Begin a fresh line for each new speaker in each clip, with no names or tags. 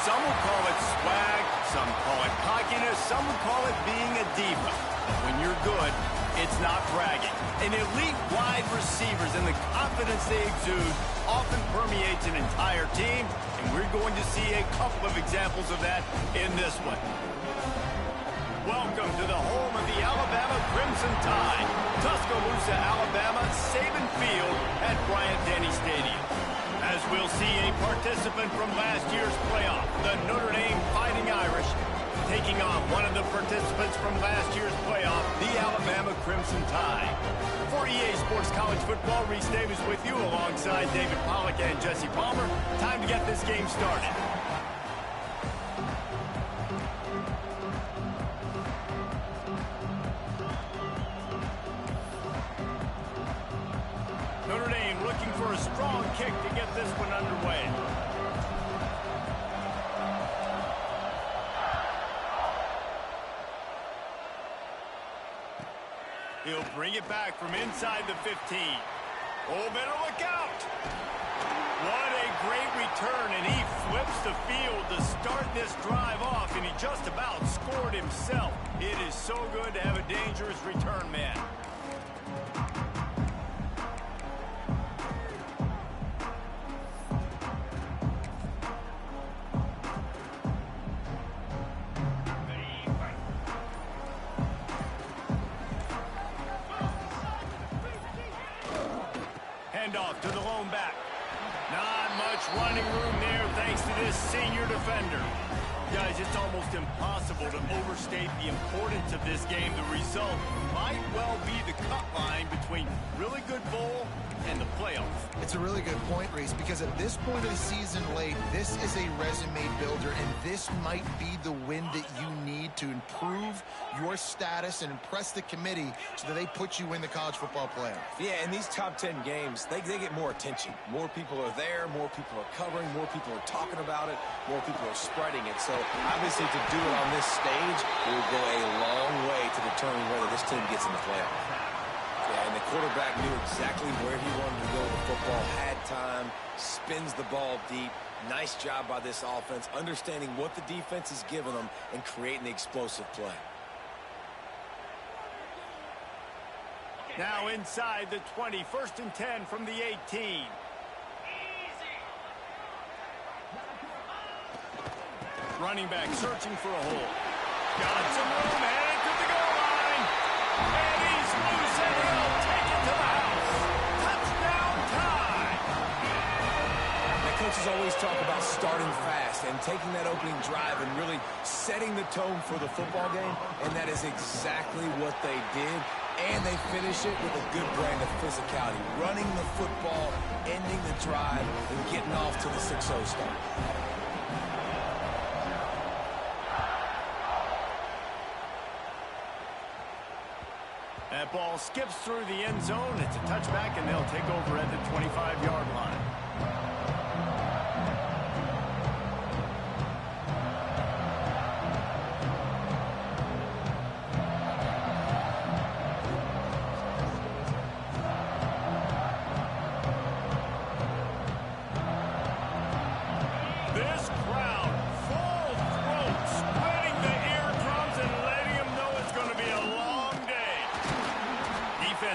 Some will call it swag, some call it cockiness, some will call it being a diva. But when you're good, it's not bragging. And elite wide receivers and the confidence they exude often permeates an entire team, and we're going to see a couple of examples of that in this one. Welcome to the home of the Alabama Crimson Tide, Tuscaloosa, Alabama, Saban Field at Bryant-Denny Stadium. As we'll see a participant from last year's playoff, the Notre Dame Fighting Irish, taking on one of the participants from last year's playoff, the Alabama Crimson Tide. For EA Sports College Football, Reese Davis with you alongside David Pollack and Jesse Palmer. Time to get this game started. Notre Dame looking for a strong kick to get this one underway. He'll bring it back from inside the 15. Oh, better look out. What a great return, and he flips the field to start this drive off, and he just about scored himself. It is so good to have a dangerous return man. Handoff to the lone back. Not much running room there thanks to this senior defender. Guys, it's almost impossible to overstate the importance of this game. The result might well be the cut line between really good bowl and the playoff.
It's a really good point, Reese, because at this point of the season late, this is a resume builder, and this might be the win that you need to improve your status and impress the committee so that they put you in the college football playoff.
Yeah, in these top 10 games, they get more attention. More people are there, more people are covering, more people are talking about it, more people are spreading it. So obviously to do it on this stage will go a long way to determine whether this team gets in the playoff. Yeah, and the quarterback knew exactly where he wanted to go with the football, had time, spins the ball deep. Nice job by this offense, understanding what the defense is giving them and creating the explosive play.
Now inside the 20, 1st and 10 from the 18. Running back searching for a hole. Got some room, headed to the goal line. And he's loose, and he'll take it to the house. Touchdown time.
The coaches always talk about starting fast and taking that opening drive and really setting the tone for the football game, and that is exactly what they did. And they finish it with a good brand of physicality, running the football, ending the drive, and getting off to the 6-0 start.
That ball skips through the end zone. It's a touchback, and they'll take over at the 25-yard line.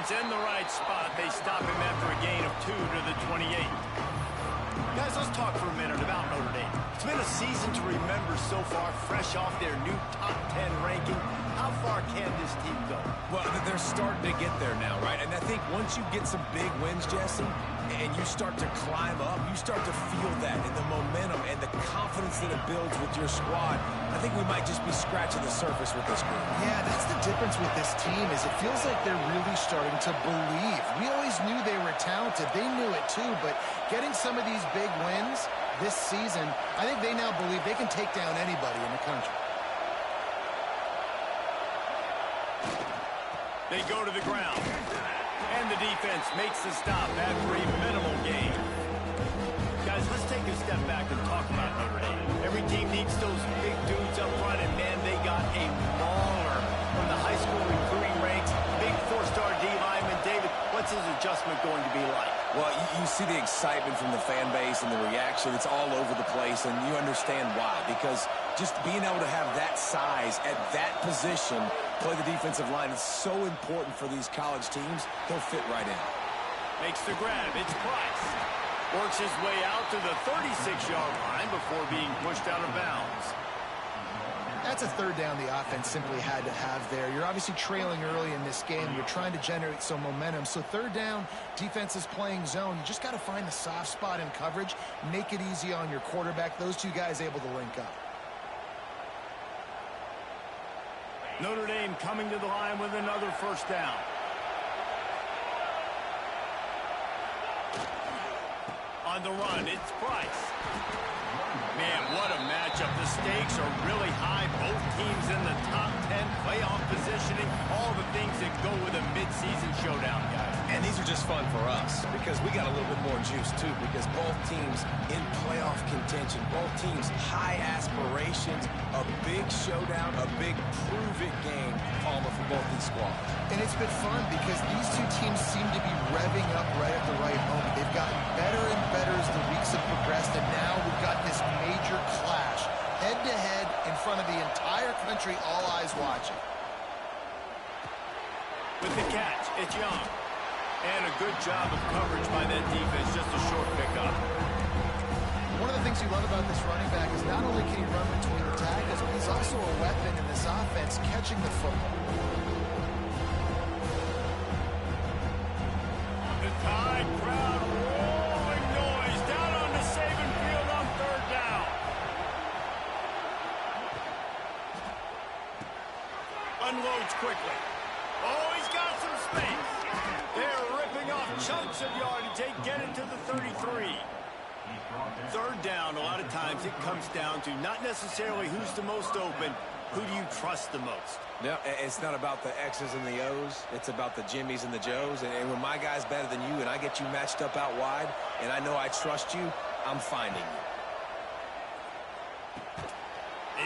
defense in the right spot. They stop him after a gain of 2 to the 28. Guys, let's talk for a minute about Notre Dame. It's been a season to remember so far, fresh off their new top 10 ranking. How far can this team go?
Well, they're starting to get there now, right? And I think once you get some big wins, Jesse, and you start to climb up, you start to feel that and the momentum and the confidence that it builds with your squad. I think we might just be scratching the surface with this group.
Yeah, that's the difference with this team is it feels like they're really starting to believe. We always knew they were talented. They knew it too, but getting some of these big wins this season, I think they now believe they can take down anybody in the country.
They go to the ground. And the defense makes the stop after a minimal gain. Guys, let's take a step back and talk about Notre Dame. Every team needs those big dudes up front, and man, they got a mauler from the high school recruiting ranks. Big four-star D lineman. David, what's his adjustment going to be like?
Well, you see the excitement from the fan base and the reaction. It's all over the place, and you understand why. Because just being able to have that size at that position, play the defensive line, is so important for these college teams. He'll fit right in.
Makes the grab. It's Price. Works his way out to the 36-yard line before being pushed out of bounds.
That's a third down the offense simply had to have there. You're obviously trailing early in this game. You're trying to generate some momentum. So third down, defense is playing zone. You just got to find the soft spot in coverage, make it easy on your quarterback. Those two guys able to link up.
Notre Dame coming to the line with another first down. On the run, it's Price. Man, what a matchup. The stakes are really high. Both teams in the top 10, playoff positioning, all the things that go with a midseason showdown, guys.
And these are just fun for us because we got a little bit more juice, too, because both teams in playoff contention, both teams high aspirations, a big showdown, a big prove-it game, Palmer, for both these squads.
And it's been fun because these two teams seem to be revving up right at the right moment. They've gotten better and better as the weeks have progressed, and now we've got this major clash, head-to-head in front of the entire country, all eyes watching.
With the catch, it's Young. And a good job of coverage by that defense, just a short pickup.
One of the things you love about this running back is not only can he run between the tackles, but he's also a weapon in this offense catching the football.
The Tide crowd rolling noise down on the Saban field on third down. Unloads quickly. Oh, he's got some space. They're ripping off chunks of yardage. They get it to the 33. Third down, a lot of times it comes down to not necessarily who's the most open, who do you trust the most?
Yeah, it's not about the X's and the O's. It's about the Jimmys and the Joes. And when my guy's better than you and I get you matched up out wide and I know I trust you, I'm finding you.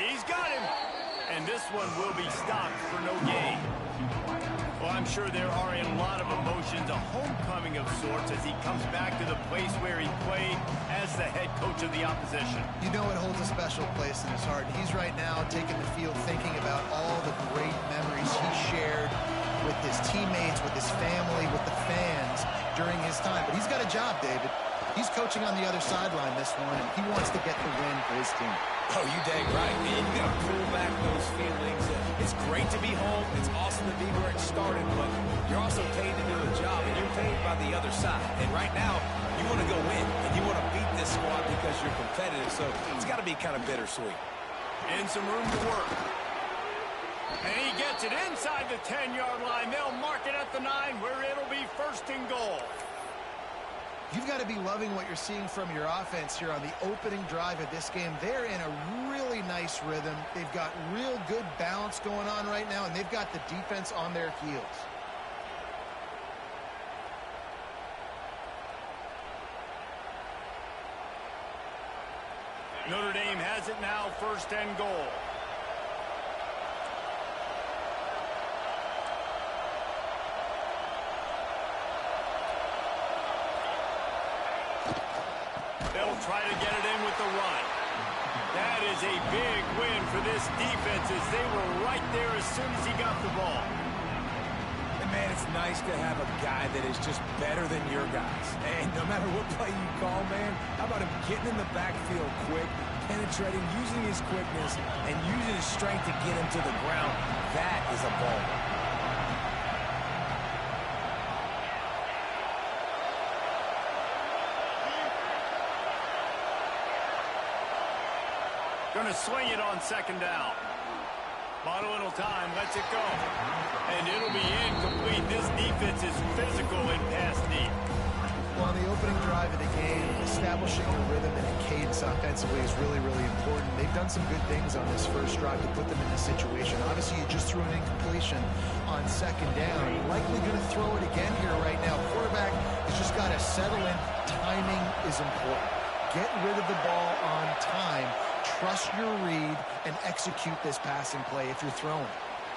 He's got him. And this one will be stopped for no gain. Well, I'm sure there are a lot of emotions, a homecoming of sorts as he comes back to the place where he played as the head coach of the opposition.
You know it holds a special place in his heart. He's right now taking the field thinking about all the great memories he shared with his teammates, with his family, with the fans during his time. But he's got a job, David. He's coaching on the other sideline this one, and he wants to get the win for his team.
Oh, you dang right. And you got to pull back those feelings. It's great to be home. It's awesome to be where it started, but you're also paid to do a job, and you're paid by the other side. And right now, you want to go win, and you want to beat this squad because you're competitive, so it's got to be kind of bittersweet.
And some room to work. And he gets it inside the 10-yard line. They'll mark it at the 9, where it'll be first and goal.
You've got to be loving what you're seeing from your offense here on the opening drive of this game. They're in a really nice rhythm. They've got real good balance going on right now, and they've got the defense on their heels.
Notre Dame has it now, first and goal. They'll try to get it in with the run. That is a big win for this defense as they were right there as soon as he got the ball.
And man, it's nice to have a guy that is just better than your guys. And no matter what play you call, man, how about him getting in the backfield quick, penetrating, using his quickness, and using his strength to get him to the ground? That is a baller.
Going to swing it on second down. Bought a little time, lets it go. And it'll be incomplete. This defense is physical in pass deep.
Well, on the opening drive of the game, establishing a rhythm and a cadence offensively is really, really important. They've done some good things on this first drive to put them in this situation. Obviously, you just threw an incompletion on second down. Likely going to throw it again here right now. Quarterback has just got to settle in. Timing is important. Get rid of the ball on time. Trust your read and execute this passing play if you're throwing.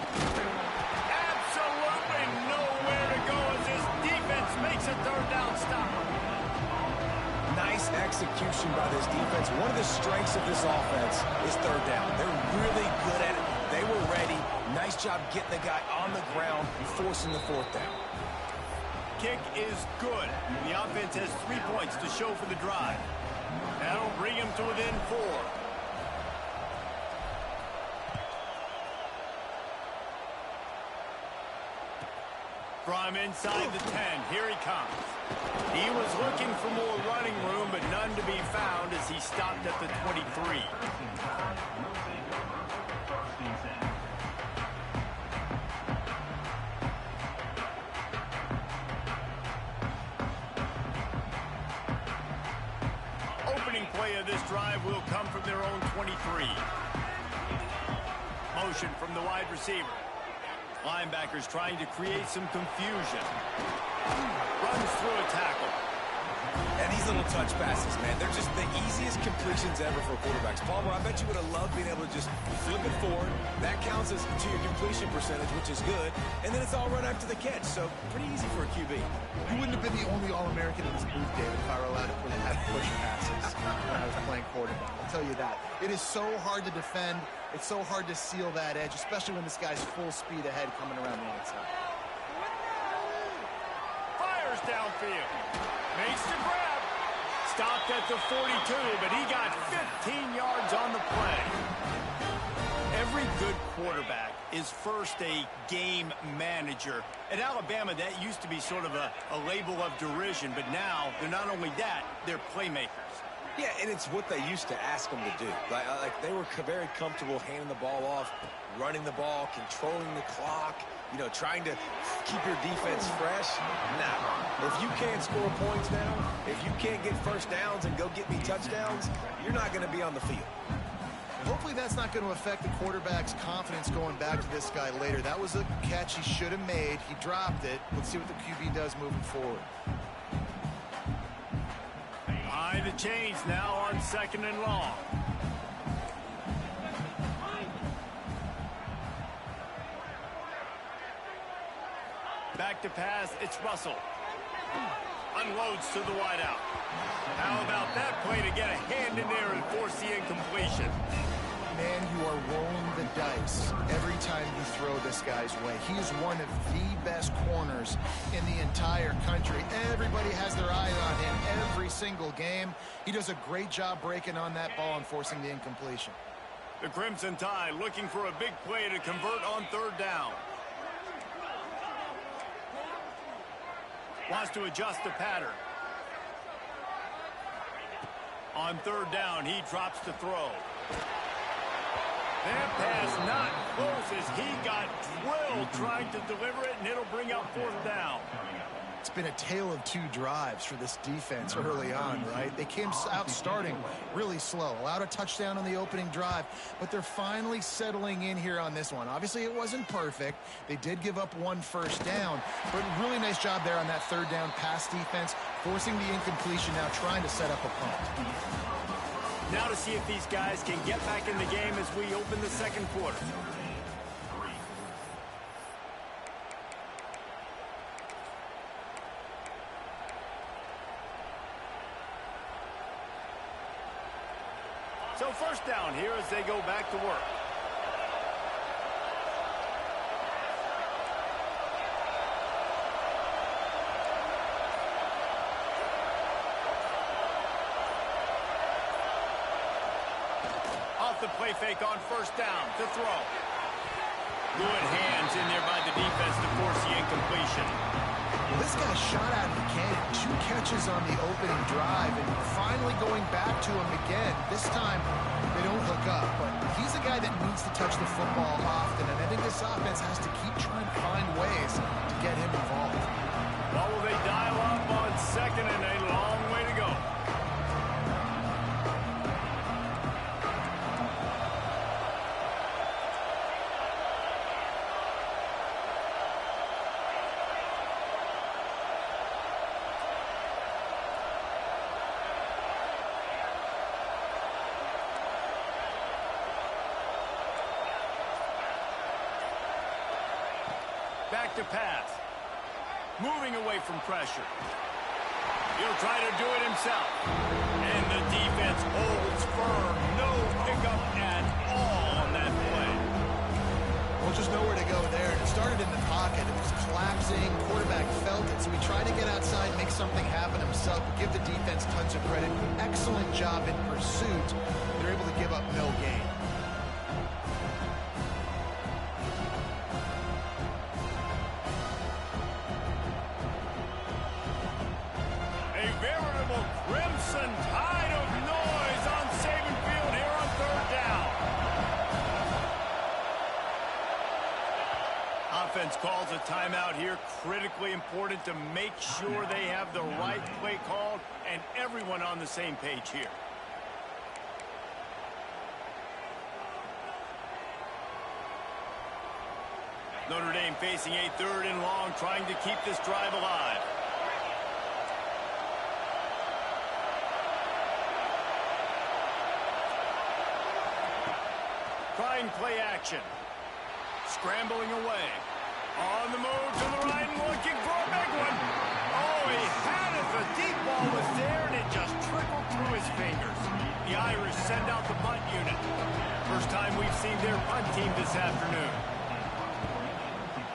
Absolutely nowhere to go as this defense makes a third down stop.
Nice execution by this defense. One of the strengths of this offense is third down. They're really good at it. They were ready. Nice job getting the guy on the ground and forcing the fourth down.
Kick is good. The offense has 3 points to show for the drive. That'll bring him to within 4. From inside the 10, here he comes. He was looking for more running room, but none to be found as he stopped at the 23. Opening play of this drive will come from their own 23. Motion from the wide receiver. Linebackers trying to create some confusion. Runs through a tackle.
And these little touch passes, man, they're just the easiest completions ever for quarterbacks. Palmer, I bet you would have loved being able to just flip it forward. That counts as to your completion percentage, which is good. And then it's all run after the catch, so pretty easy for a QB.
You wouldn't have been the only All-American in this booth, David, if I were allowed to have push passes when I was playing quarterback. I'll tell you that. It is so hard to defend. It's so hard to seal that edge, especially when this guy's full speed ahead coming around the outside.
Fires downfield. Makes the grab. Stopped at the 42, but he got 15 yards on the play. Every good quarterback is first a game manager. At Alabama, that used to be sort of a label of derision, but now they're not only that, they're playmakers.
Yeah, and it's what they used to ask them to do. Like they were very comfortable handing the ball off, running the ball, controlling the clock, you know, trying to keep your defense fresh. Now, if you can't score points now, if you can't get first downs and go get me touchdowns, you're not going to be on the field.
Hopefully that's not going to affect the quarterback's confidence going back to this guy later. That was a catch he should have made. He dropped it. Let's see what the QB does moving forward.
Behind the chains now on second and long. Back to pass, it's Russell. Unloads to the wideout. How about that play to get a hand in there and force the incompletion?
Man, you are rolling the dice every time you throw this guy's way. He is one of the best corners in the entire country. Everybody has their eye on him every single game. He does a great job breaking on that ball and forcing the incompletion.
The Crimson Tide looking for a big play to convert on third down. Wants to adjust the pattern. On third down, he drops to throw. That pass not close as he got drilled trying to deliver it, and it'll bring up fourth down.
It's been a tale of two drives for this defense early on, right? They came out starting really slow, allowed a touchdown on the opening drive, but they're finally settling in here on this one. Obviously, it wasn't perfect. They did give up one first down, but really nice job there on that third down pass defense, forcing the incompletion, now trying to set up a punt.
Now to see if these guys can get back in the game as we open the second quarter. So first down here as they go back to work. the play fake on first down to throw. Good hands in there by the defense to force the incompletion.
Well, this guy shot out of the cannon. 2 catches on the opening drive, and finally going back to him again. This time, they don't hook up, but he's a guy that needs to touch the football often, and I think this offense has to keep trying to find ways to get him involved.
Well, will they dial up on second and a long way to go? Back to pass. Moving away from pressure. He'll try to do it himself. And the defense holds firm. No pickup at all on that play.
Well, just nowhere to go there. It started in the pocket. It was collapsing. Quarterback felt it, so he tried to get outside, make something happen himself, but give the defense tons of credit. Excellent job in pursuit. They're able to give up no gain.
Crimson tide of noise on Saban Field here on third down. Offense calls a timeout here. Critically important to make sure they have the right play called and everyone on the same page here. Notre Dame facing a 3rd and long, trying to keep this drive alive. Trying play action. Scrambling away. On the move to the right and looking for a big one. Oh, he had it. The deep ball was there and it just trickled through his fingers. The Irish send out the punt unit. First time we've seen their punt team this afternoon.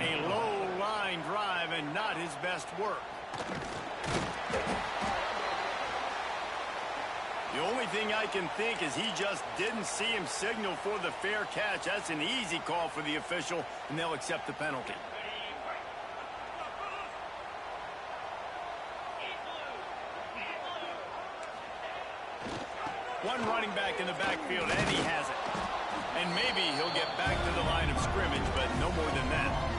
A low line drive and not his best work. The only thing I can think is he just didn't see him signal for the fair catch. That's an easy call for the official, and they'll accept the penalty. One running back in the backfield, and he has it. And maybe he'll get back to the line of scrimmage, but no more than that.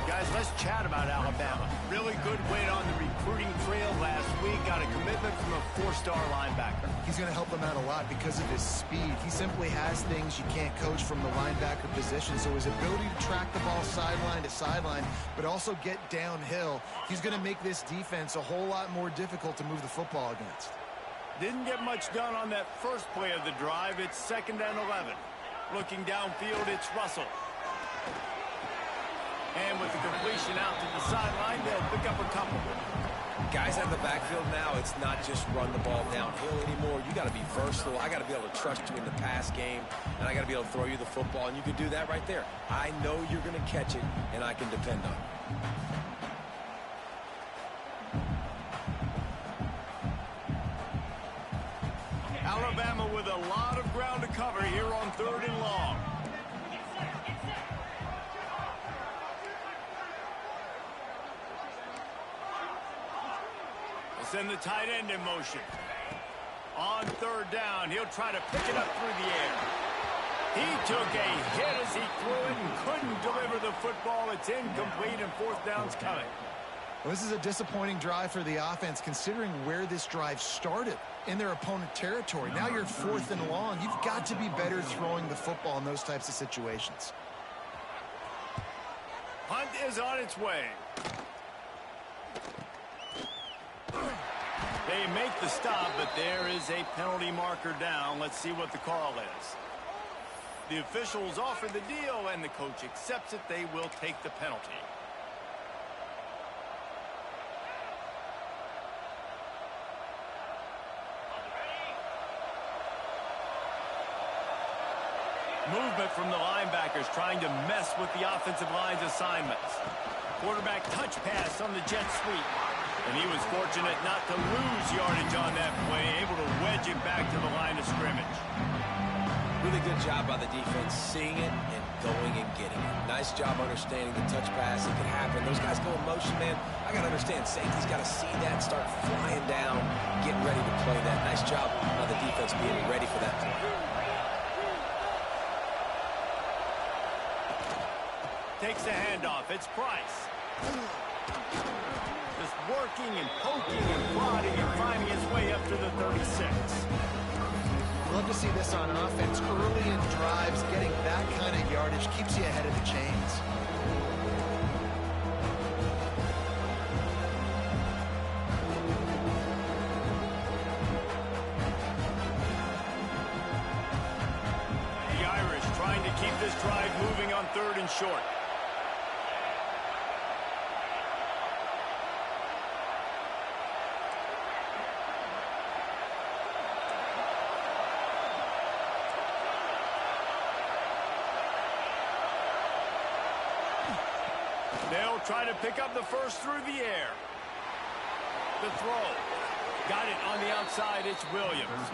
Guys, let's chat about Alabama. Really good win on the recruiting trail last week. Got a commitment from a 4-star linebacker.
He's going to help them out a lot because of his speed. He simply has things you can't coach from the linebacker position. So his ability to track the ball sideline to sideline, but also get downhill, he's going to make this defense a whole lot more difficult to move the football against.
Didn't get much done on that first play of the drive. It's 2nd and 11. Looking downfield, it's Russell. And with the completion out to the sideline, they'll pick up a couple.
Guys out of the backfield now, it's not just run the ball downhill anymore. You got to be versatile. I got to be able to trust you in the pass game, and I got to be able to throw you the football, and you can do that right there. I know you're going to catch it, and I can depend on it.
Alabama with a lot of ground to cover here on 3rd and long. We'll send the tight end in motion. On 3rd down, he'll try to pick it up through the air. He took a hit as he threw it and couldn't deliver the football. It's incomplete and 4th down's coming.
Well, this is a disappointing drive for the offense considering where this drive started in their opponent territory. Now you're 4th and long. You've got to be better throwing the football in those types of situations.
Punt is on its way. They make the stop, but there is a penalty marker down. Let's see what the call is. The officials offer the deal, and the coach accepts it. They will take the penalty. Movement from the linebackers trying to mess with the offensive line's assignments. Quarterback touch pass on the jet sweep. And he was fortunate not to lose yardage on that play, able to wedge it back to the line of scrimmage.
Really good job by the defense, seeing it and going and getting it. Nice job understanding the touch pass. It can happen. Those guys go in motion, man. I got to understand, safety's got to see that, start flying down, getting ready to play that. Nice job by the defense being ready for that play.
Takes the handoff. It's Price. Just working and poking and prodding and finding his way up to the 36.
Love to see this on offense. Early in drives, getting that kind of yardage keeps you ahead of the chains.
The Irish trying to keep this drive moving on 3rd and short. They'll try to pick up the first through the air. The throw. Got it on the outside. It's Williams.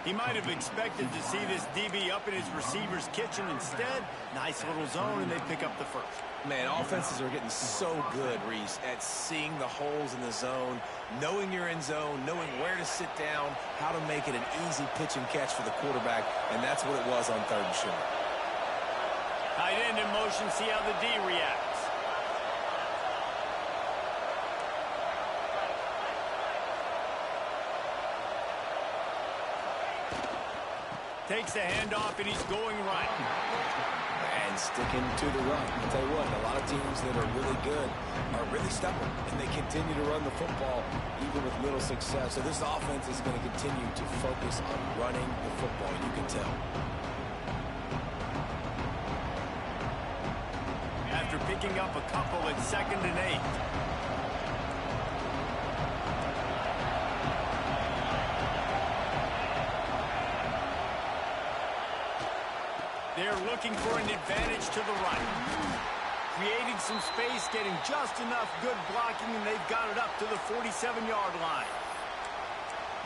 He might have expected to see this DB up in his receiver's kitchen. Instead, nice little zone, and they pick up the first.
Man, offenses are getting so good, Reese, at seeing the holes in the zone, knowing you're in zone, knowing where to sit down, how to make it an easy pitch and catch for the quarterback, and that's what it was on 3rd and short.
Tight end in motion, see how the D reacts. Takes the handoff, and he's going right.
And sticking to the run. I'll tell you what, a lot of teams that are really good are really stubborn, and they continue to run the football even with little success. So this offense is going to continue to focus on running the football, you can tell.
After picking up a couple at 2nd and 8. They're looking for an advantage to the right. Creating some space, getting just enough good blocking, and they've got it up to the 47-yard line.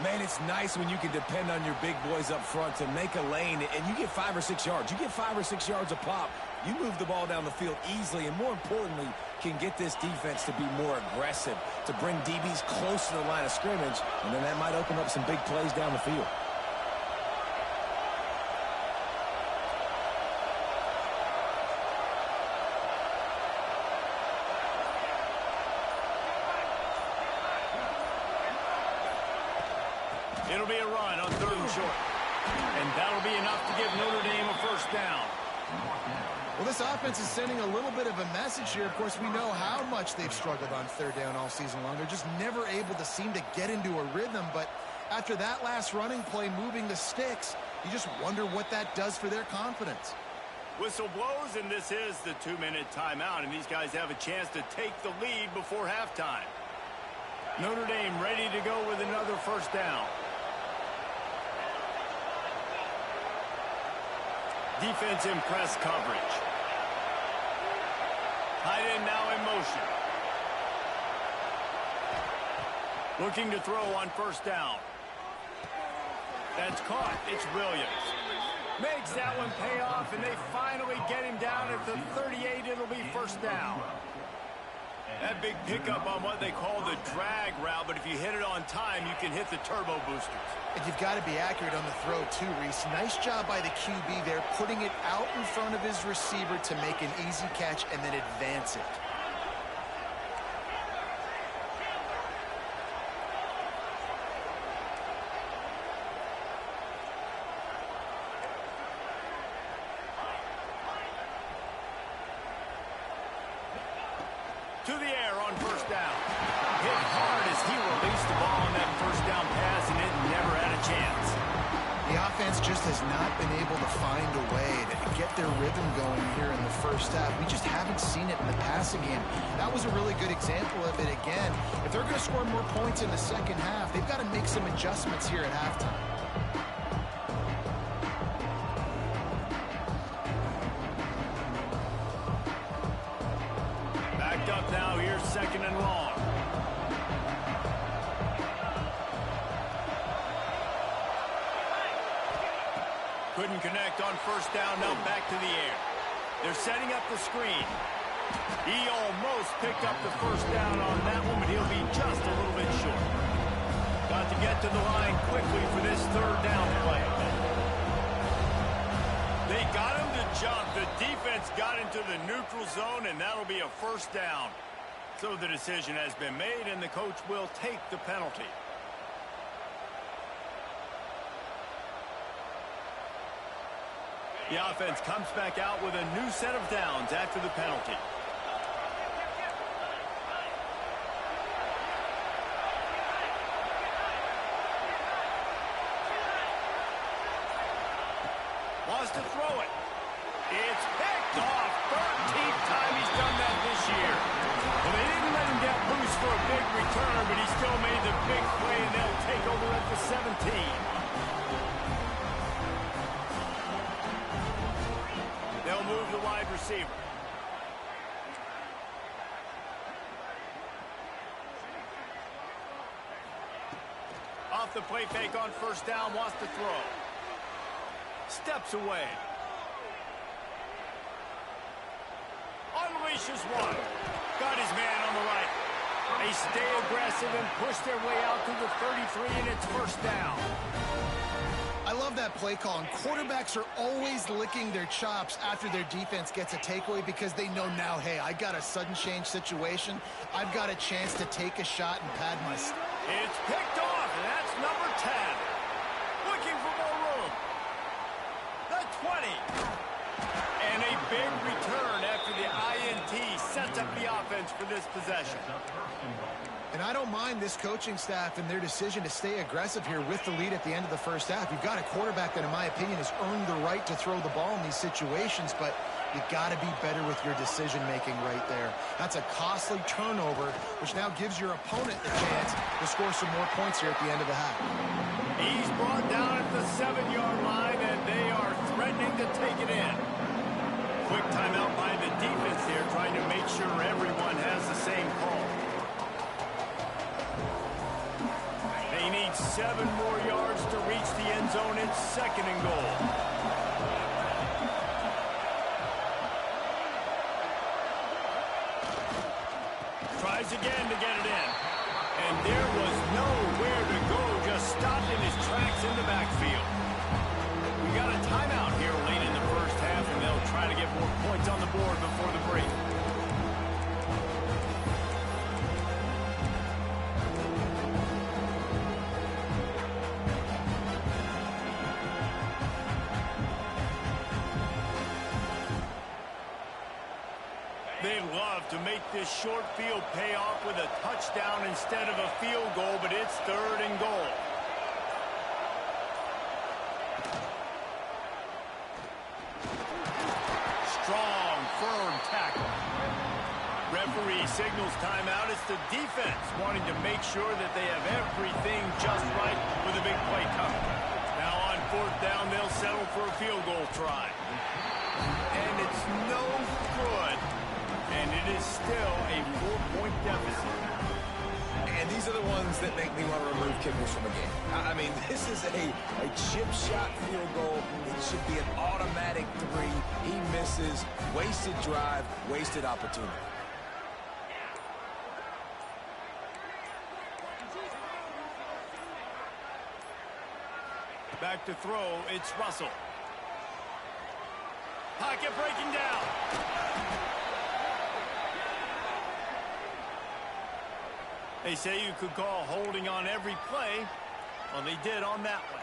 Man, it's nice when you can depend on your big boys up front to make a lane, and you get 5 or 6 yards. You get 5 or 6 yards a pop. You move the ball down the field easily, and more importantly, can get this defense to be more aggressive, to bring DBs close to the line of scrimmage, and then that might open up some big plays down the field.
It'll be a run on 3rd and short. And that'll be enough to give Notre Dame a first down.
Well, this offense is sending a little bit of a message here. Of course, we know how much they've struggled on 3rd down all season long. They're just never able to seem to get into a rhythm. But after that last running play, moving the sticks, you just wonder what that does for their confidence.
Whistle blows, and this is the 2-minute timeout. And these guys have a chance to take the lead before halftime. Notre Dame ready to go with another first down. Defense in press coverage. Tight end now in motion. Looking to throw on first down. That's caught. It's Williams. Makes that one pay off, and they finally get him down at the 38. It'll be first down. That big pickup on what they call the drag route, but if you hit it on time, you can hit the turbo boosters.
And you've got to be accurate on the throw, too, Reese. Nice job by the QB there, putting it out in front of his receiver to make an easy catch and then advance it.
To the air on first down. Hit hard as he released the ball on that first down pass, and it never had a chance.
The offense just has not been able to find a way to get their rhythm going here in the first half. We just haven't seen it in the passing game. That was a really good example of it again. If they're going to score more points in the second half, they've got to make some adjustments here at halftime.
Backed up now, here's 2nd and long. Couldn't connect on first down, now back to the air. They're setting up the screen. He almost picked up the first down on that one, but he'll be just a little bit short. Got to get to the line quickly for this third down play. They got him to jump. The defense got into the neutral zone, and that'll be a first down. So the decision has been made, and the coach will take the penalty. The offense comes back out with a new set of downs after the penalty. Wants to throw it. It's picked off. 13th time he's done that this year. Well, they didn't let him get loose for a big return, but he still made the big play, and they'll take over at the 17. They'll move the wide receiver. Off the play fake on first down, wants to throw. Steps away. Unleashes one. Got his man on the right. They stay aggressive and push their way out to the 33, and it's first down.
I love that play call, and quarterbacks are always licking their chops after their defense gets a takeaway because they know now, hey, I got a sudden change situation. I've got a chance to take a shot and pad my...
It's picked off, and that's number 10. Looking for more room. The 20. And a big return after the INT sets up the offense for this possession.
And I don't mind this coaching staff and their decision to stay aggressive here with the lead at the end of the first half. You've got a quarterback that, in my opinion, has earned the right to throw the ball in these situations, but you got to be better with your decision-making right there. That's a costly turnover, which now gives your opponent the chance to score some more points here at the end of the half.
He's brought down at the 7-yard line, and they are threatening to take it in. Quick timeout by the defense here, trying to make sure everyone has the same call. They need 7 more yards to reach the end zone. It's second and goal. Tries again to get it in. And there was nowhere to go, just stopped in his tracks in the backfield. We got a timeout here late in the first half, and they'll try to get more points on the board before the break. They'd love to make this short field pay off with a touchdown instead of a field goal, but it's third and goal. Strong, firm tackle. Referee signals timeout. It's the defense wanting to make sure that they have everything just right with a big play coming. Now on fourth down, they'll settle for a field goal try. And it's no good. And it is still a 4-point deficit.
And these are the ones that make me want to remove kickers from a game. I mean, this is a chip shot field goal. It should be an automatic 3. He misses. Wasted drive, wasted opportunity.
Back to throw, it's Russell. Pocket breaking down. They say you could call holding on every play. Well, they did on that one.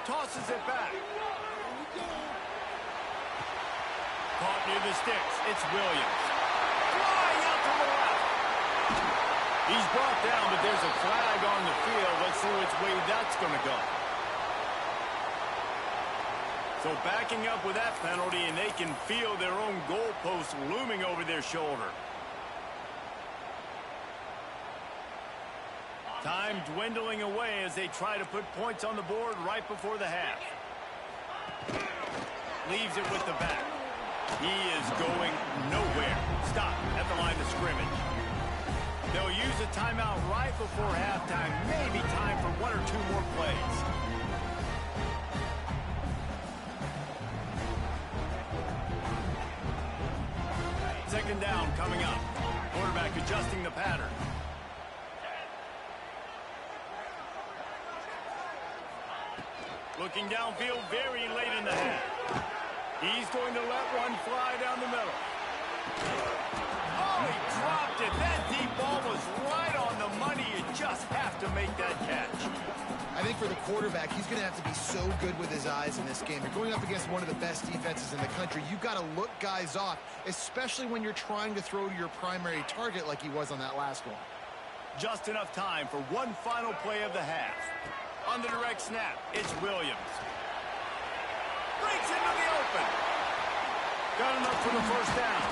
Tosses it back. Caught near the sticks. It's Williams. Flying out to the left. He's brought down, but there's a flag on the field. Let's see which way that's going to go. So backing up with that penalty, and they can feel their own goalpost looming over their shoulder. Time dwindling away as they try to put points on the board right before the half. Leaves it with the back. He is going nowhere. Stop at the line of scrimmage. They'll use a timeout right before halftime. Maybe time for one or two more plays. Second down coming up. Quarterback adjusting the pattern. Looking downfield very late in the half. He's going to let one fly down the middle. Oh, he dropped it. That deep ball was right on the money. You just have to make that catch.
I think for the quarterback, he's going to have to be so good with his eyes in this game. You're going up against one of the best defenses in the country. You've got to look guys off, especially when you're trying to throw to your primary target like he was on that last one.
Just enough time for one final play of the half. On the direct snap, it's Williams. Breaks into the open. Got enough for the first down.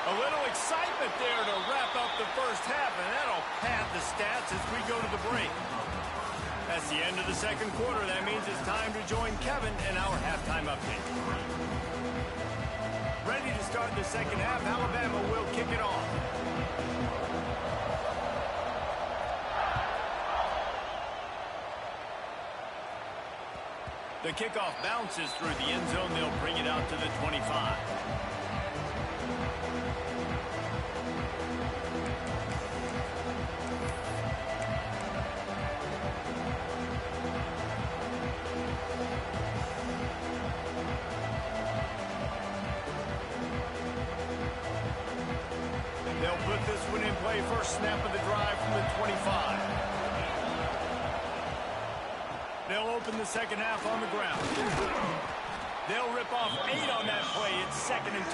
A little excitement there to wrap up the first half, and that'll pad the stats as we go to the break. That's the end of the second quarter. That means it's time to join Kevin in our halftime update. Ready to start the second half. Alabama will kick it off. The kickoff bounces through the end zone. They'll bring it out to the 25. They'll put this one in play. First snap of the drive from the 25. They'll open the second half on the ground. They'll rip off 8 on that play. It's 2nd and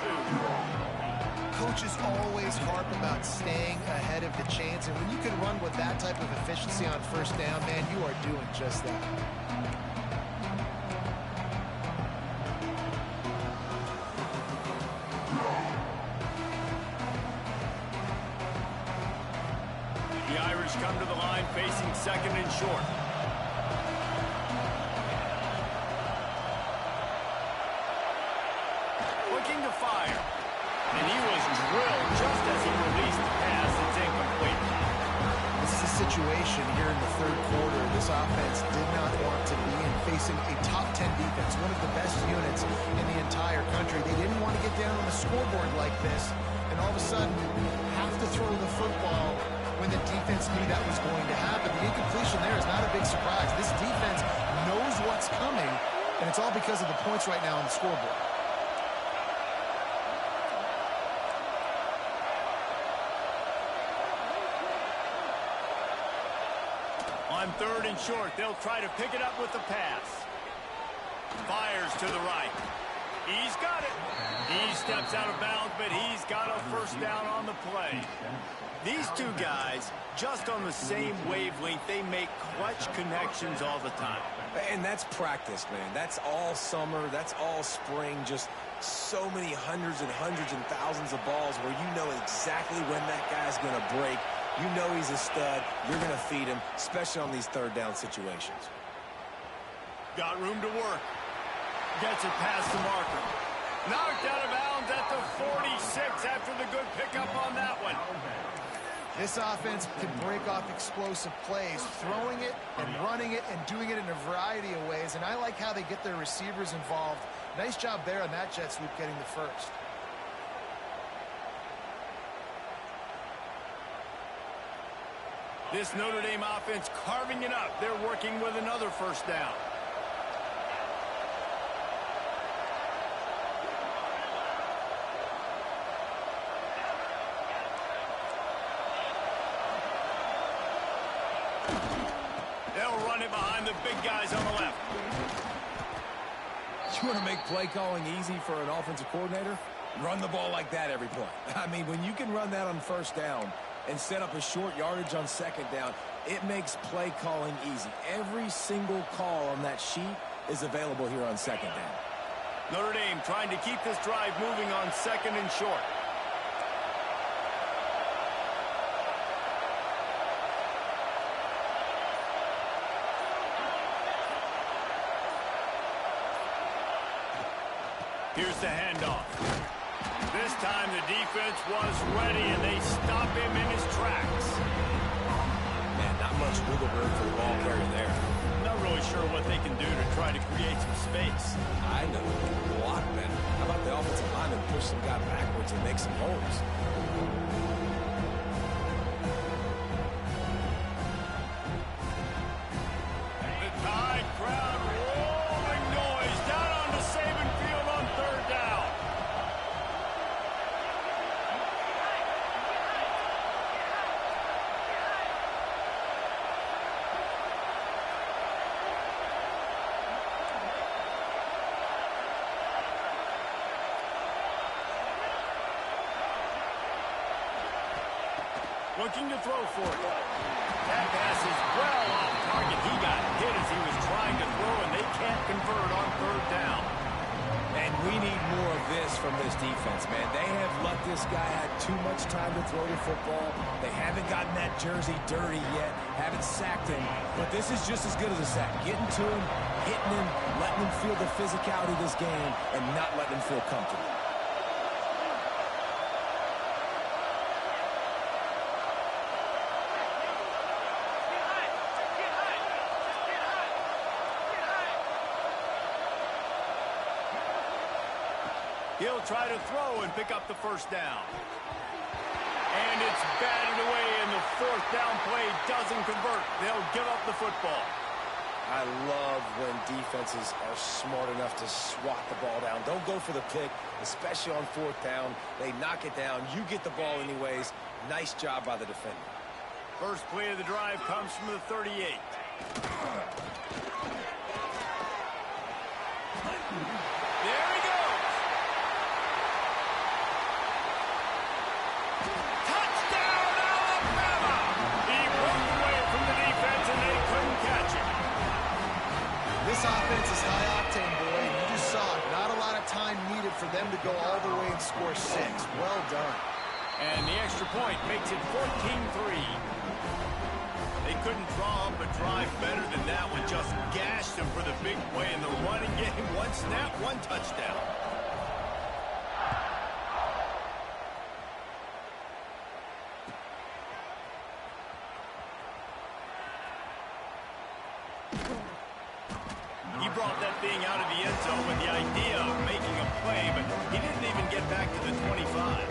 2.
Coaches always harp about staying ahead of the chains, and when you can run with that type of efficiency on first down, man, you are doing just that.
The Irish come to the line facing 2nd and short. Looking to fire. And he was drilled just as he released the pass. It's incomplete.
This is a situation here in the third quarter this offense did not want to be in, facing a top 10 defense, one of the best units in the entire country. They didn't want to get down on the scoreboard like this, and all of a sudden have to throw the football when the defense knew that was going to happen. The incompletion there is not a big surprise. This defense knows what's coming, and it's all because of the points right now on the scoreboard.
On 3rd and short, they'll try to pick it up with the pass. Fires to the right. He's got it. He steps out of bounds, but he's got a first down on the play. These two guys, just on the same wavelength, they make clutch connections all the time.
And that's practice, man. That's all summer. That's all spring. Just so many hundreds and thousands of balls where you know exactly when that guy's going to break. You know he's a stud. You're going to feed him, especially on these third down situations.
Got room to work. Gets it past the marker. Knocked out of bounds at the 46 after the good pickup on that one.
This offense can break off explosive plays, throwing it and running it and doing it in a variety of ways. And I like how they get their receivers involved. Nice job there on that jet sweep getting the first.
This Notre Dame offense carving it up. They're working with another first down. They'll run it behind the big guys on the left.
You want to make play calling easy for an offensive coordinator? Run the ball like that every play. I mean, when you can run that on first down and set up a short yardage on second down, it makes play calling easy. Every single call on that sheet is available here on second down.
Notre Dame trying to keep this drive moving on 2nd and short. Here's the handoff. This time the defense was ready, and they stop him in his tracks.
Man, not much wiggle room for the ball carrier there.
Not really sure what they can do to try to create some space.
I know. A lot better. How about the offensive lineman push some guy backwards and make some holes?
The Tide crowd rolling noise down onto Saban Field on third down. Looking to throw for it. That pass is well off target. He got hit as he was trying to throw, and they can't convert on third down.
And we need more of this from this defense, man. They have let this guy have too much time to throw the football. They haven't gotten that jersey dirty yet, haven't sacked him. But this is just as good as a sack. Getting to him, hitting him, letting him feel the physicality of this game, and not letting him feel comfortable.
He'll try to throw and pick up the first down. And it's batted away, and the fourth down play doesn't convert. They'll give up the football.
I love when defenses are smart enough to swat the ball down. Don't go for the pick, especially on fourth down. They knock it down. You get the ball anyways. Nice job by the defender.
First play of the drive comes from the 38. There he goes. Touchdown, Alabama! He broke away from the defense, and they couldn't catch him.
This offense is high octane, boy, and you just saw it. Not a lot of time needed for them to go all the way and score 6. Well done.
And the extra point makes it 14-3. They couldn't draw up a drive better than that one. Just gashed them for the big play in the running game. One snap, one touchdown. He brought that thing out of the end zone with the idea of making a play, but he didn't even get back to the 25.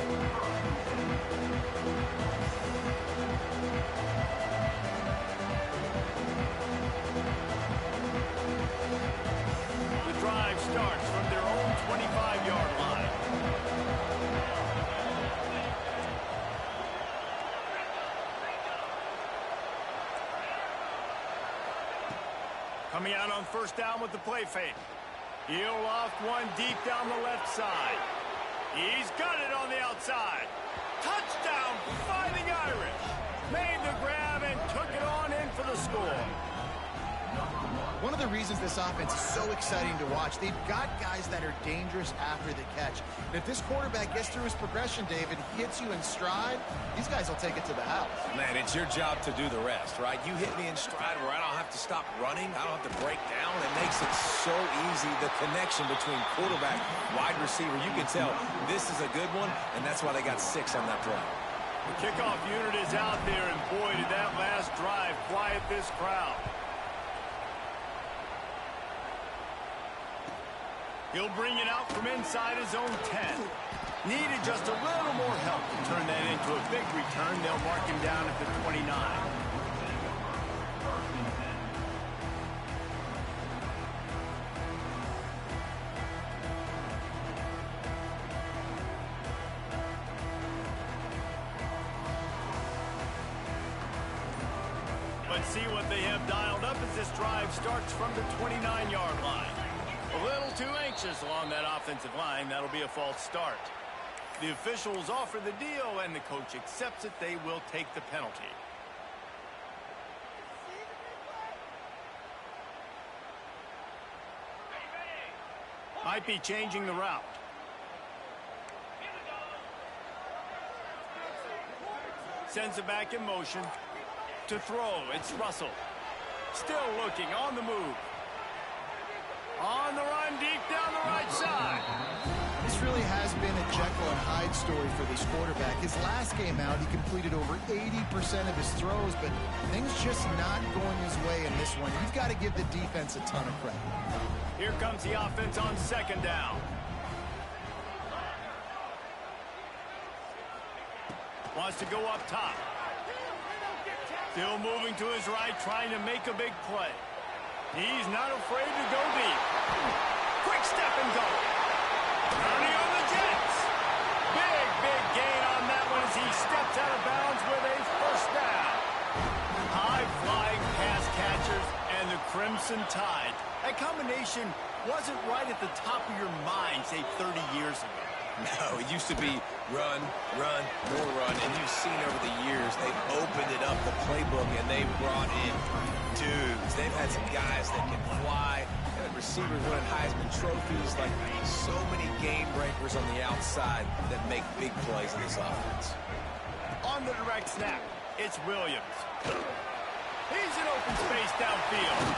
The drive starts from their own 25-yard line. Coming out on first down with the play fake. He'll loft one deep down the left side. He's got it on the outside. Touchdown, Fighting Irish. Made the grab and took it on in for the score.
One of the reasons this offense is so exciting to watch, they've got guys that are dangerous after the catch. And if this quarterback gets through his progression, David, hits you in stride, these guys will take it to the house.
Man, it's your job to do the rest, right? You hit me in stride where I don't have to stop running. I don't have to break down. It makes it so easy, the connection between quarterback, wide receiver. You can tell this is a good one, and that's why they got 6 on that play.
The kickoff unit is out there, and boy, did that last drive quiet this crowd. He'll bring it out from inside his own 10. Needed just a little more help to turn that into a big return. They'll mark him down at the 29. Let's see what they have dialed up as this drive starts from the 29-yard line. A little too anxious along that offensive line. That'll be a false start. The officials offer the deal, and the coach accepts it. They will take the penalty. Might be changing the route. Sends it back in motion. To throw, it's Russell. Still looking, on the move. On the run, deep down the right side.
This really has been a Jekyll and Hyde story for this quarterback. His last game out, he completed over 80% of his throws, but things just not going his way in this one. You've got to give the defense a ton of credit.
Here comes the offense on second down. Wants to go up top. Still moving to his right, trying to make a big play. He's not afraid to go deep. Quick step and go. Turning on the Jets. Big gain on that one as he steps out of bounds with a first down. High-flying pass catchers and the Crimson Tide. That combination wasn't right at the top of your mind, say, 30 years ago.
No, it used to be run, more run, and you've seen over the years they've opened it up, the playbook, and they've brought in dudes. They've had some guys that can fly, and receivers winning Heisman trophies, like so many game breakers on the outside that make big plays in this offense.
On the direct snap, it's Williams. He's in open space downfield.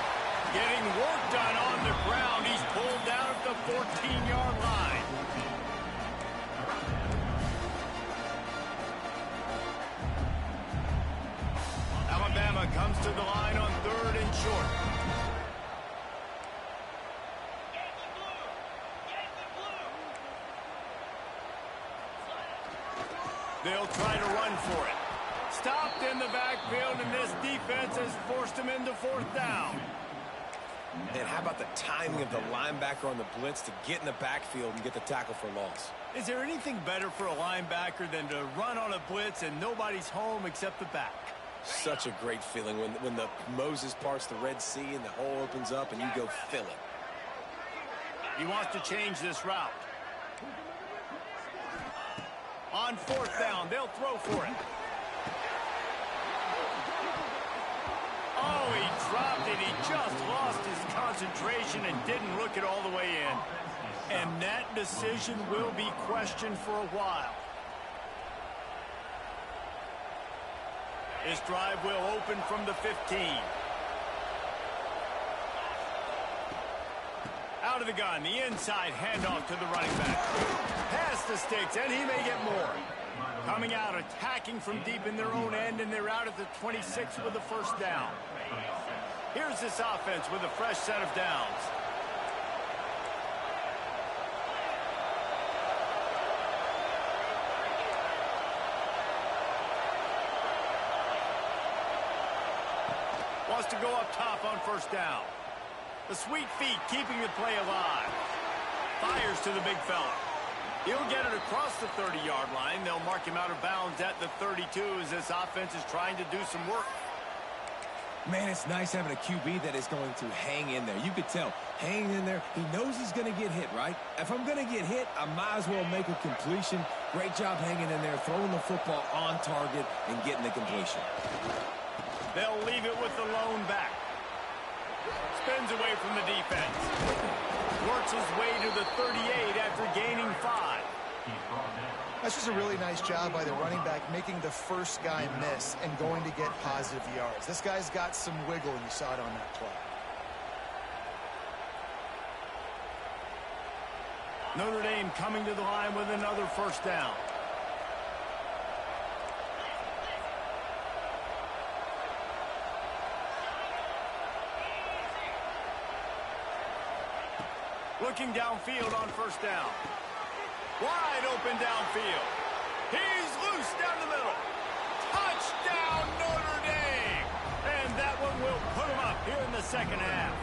Getting work done on the ground. He's pulled down at the 14-yard line. Alabama comes to the line on 3rd and short. They'll try to run for it. Stopped in the backfield, and this defense has forced him into 4th down.
And how about the timing of the linebacker on the blitz to get in the backfield and get the tackle for loss?
Is there anything better for a linebacker than to run on a blitz and nobody's home except the back?
Such a great feeling when the Moses parts the Red Sea and the hole opens up and you go fill it.
He wants to change this route. On 4th down, they'll throw for it. Oh, he dropped it. He just lost his concentration and didn't look it all the way in. And that decision will be questioned for a while. This drive will open from the 15. Out of the gun, the inside handoff to the running back. Past the sticks, and he may get more. Coming out, attacking from deep in their own end, and they're out at the 26 with the first down. Here's this offense with a fresh set of downs. Wants to go up top on 1st down. The sweet feet keeping the play alive. Fires to the big fella. He'll get it across the 30-yard line. They'll mark him out of bounds at the 32 as this offense is trying to do some work.
Man, it's nice having a QB that is going to hang in there. You could tell, hanging in there, he knows he's going to get hit, right? If I'm going to get hit, I might as well make a completion. Great job hanging in there, throwing the football on target and getting the completion.
They'll leave it with the lone back. Spins away from the defense. Works his way to the 38 after gaining 5.
That's just a really nice job by the running back, making the first guy miss and going to get positive yards. This guy's got some wiggle, and you saw it on that play.
Notre Dame coming to the line with another first down. Looking downfield on 1st down. Wide open downfield. He's loose down the middle. Touchdown, Notre Dame! And that one will put him up here in the 2nd half.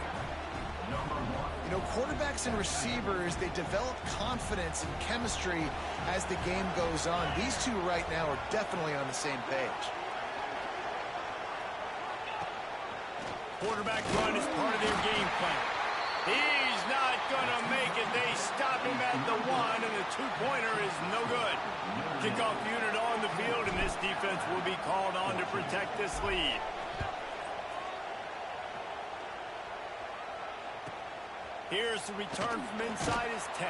You know, quarterbacks and receivers, they develop confidence and chemistry as the game goes on. These two right now are definitely on the same page.
Quarterback run is part of their game plan. He's not going to make it. They stop him at the 1, and the 2-pointer is no good. Kickoff unit on the field, and this defense will be called on to protect this lead. Here's the return from inside his 10.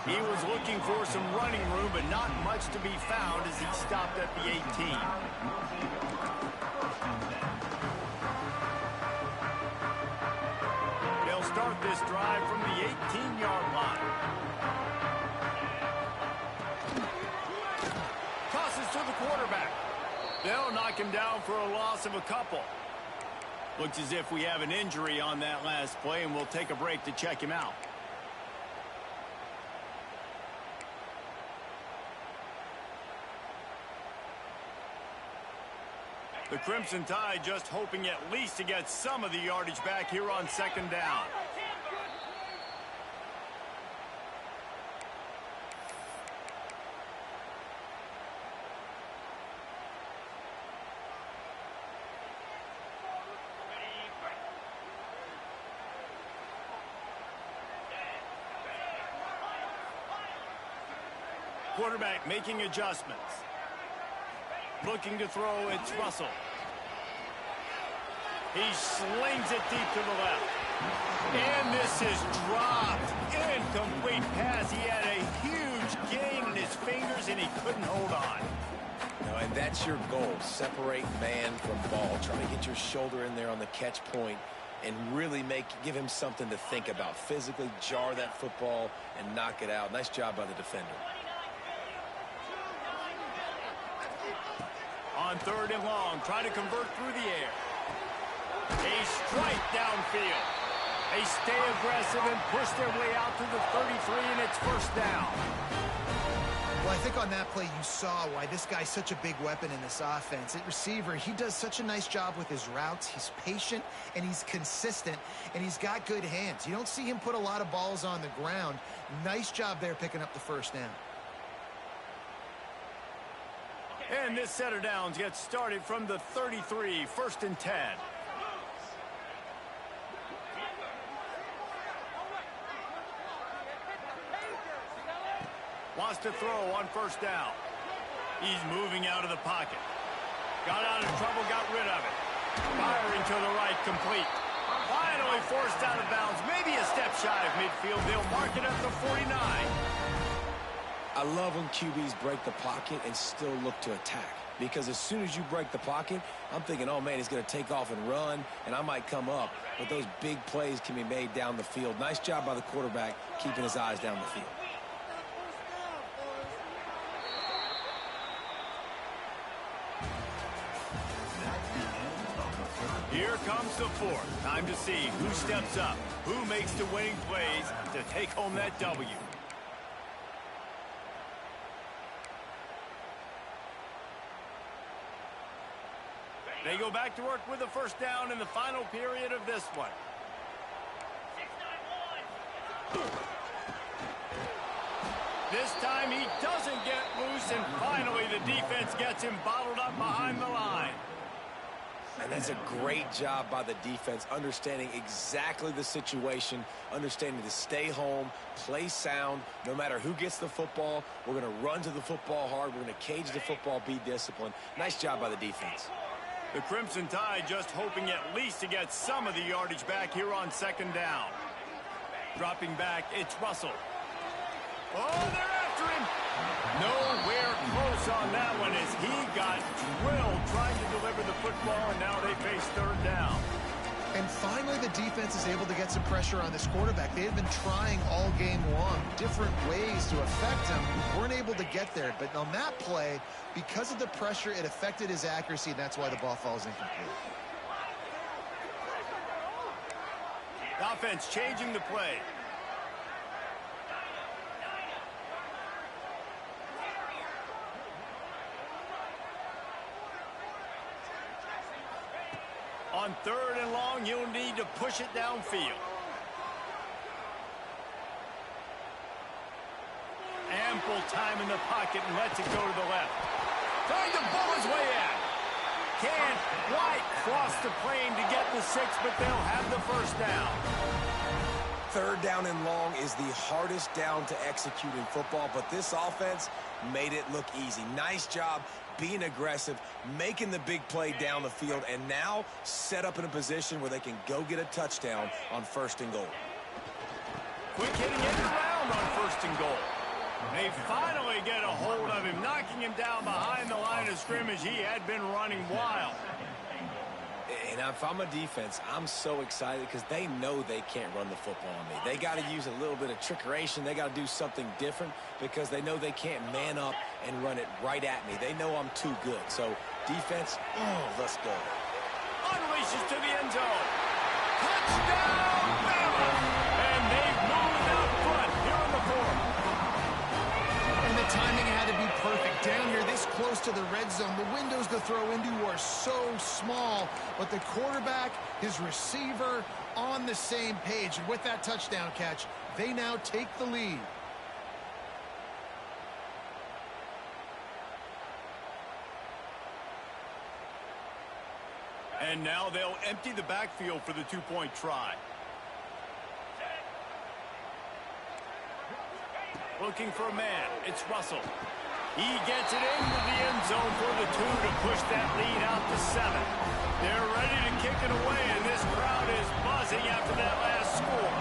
He was looking for some running room, but not much to be found as he stopped at the 18. start this drive from the 18-yard line. Tosses to the quarterback. They'll knock him down for a loss of a couple. Looks as if we have an injury on that last play, and we'll take a break to check him out. The Crimson Tide just hoping at least to get some of the yardage back here on second down. Quarterback making adjustments. Looking to throw, it's Russell. He slings it deep to the left. And this is dropped. Incomplete pass. He had a huge gain in his fingers, and he couldn't hold on.
And that's your goal. Separate man from ball. Try to get your shoulder in there on the catch point and really give him something to think about. Physically jar that football and knock it out. Nice job by the defender.
On third and long, try to convert through the air. A strike downfield. They stay aggressive and push their way out to the 33, and it's first down.
Well, I think on that play you saw why this guy's such a big weapon in this offense. At receiver, he does such a nice job with his routes. He's patient, and he's consistent, and he's got good hands. You don't see him put a lot of balls on the ground. Nice job there picking up the first down.
And this set of downs gets started from the 33, first and 10. Wants to throw on first down. He's moving out of the pocket. Got out of trouble, got rid of it. Firing to the right, complete. Finally forced out of bounds, maybe a step shy of midfield. They'll mark it at the 49.
I love when QBs break the pocket and still look to attack. Because as soon as you break the pocket, I'm thinking, oh, man, he's going to take off and run, and I might come up. But those big plays can be made down the field. Nice job by the quarterback keeping his eyes down the field.
Here comes the fourth. Time to see who steps up, who makes the winning plays to take home that W. They go back to work with a first down in the final period of this one. This time he doesn't get loose, and finally the defense gets him bottled up behind the line.
And that's a great job by the defense, understanding exactly the situation, understanding to stay home, play sound. No matter who gets the football, we're going to run to the football hard. We're going to cage the football, be disciplined. Nice job by the defense.
The Crimson Tide just hoping at least to get some of the yardage back here on second down. Dropping back, it's Russell. Oh, they're after him. Nowhere close on that one as he got drilled trying to deliver the football, and now they face third down.
And finally, the defense is able to get some pressure on this quarterback. They had been trying all game long different ways to affect him. Weren't able to get there. But on that play, because of the pressure, it affected his accuracy, and that's why the ball falls incomplete.
The offense changing the play. On third and long, you'll need to push it downfield. Ample time in the pocket and lets it go to the left. Trying to bull his way in. Can't quite cross the plane to get the 6, but they'll have the first down.
Third down and long is the hardest down to execute in football, but this offense made it look easy. Nice job being aggressive, making the big play down the field, and now set up in a position where they can go get a touchdown on first and goal.
Quick hitting it around on first and goal. They finally get a hold of him, knocking him down behind the line of scrimmage. He had been running wild.
And if I'm a defense, I'm so excited because they know they can't run the football on me. They got to use a little bit of trickeration. They got to do something different because they know they can't man up and run it right at me. They know I'm too good. So, defense, let's go.
Unleashes to the end zone. Touchdown, Bama! And they've moved out front here in the fourth.
And the timing had to be perfect. Down here, this close to the red zone, the windows to throw into are so small, but the quarterback, his receiver, on the same page. And with that touchdown catch, they now take the lead.
And now they'll empty the backfield for the two-point try. Looking for a man. It's Russell. He gets it into the end zone for the 2 to push that lead out to 7. They're ready to kick it away, and this crowd is buzzing after that last score.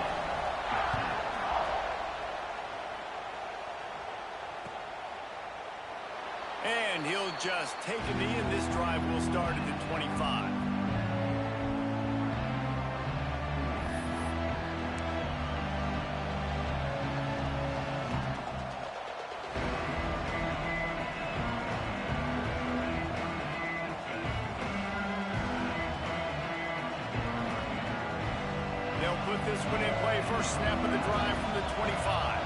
And he'll just take a knee, and this drive will start at the 25. They'll put this one in play. First snap of the drive from the 25.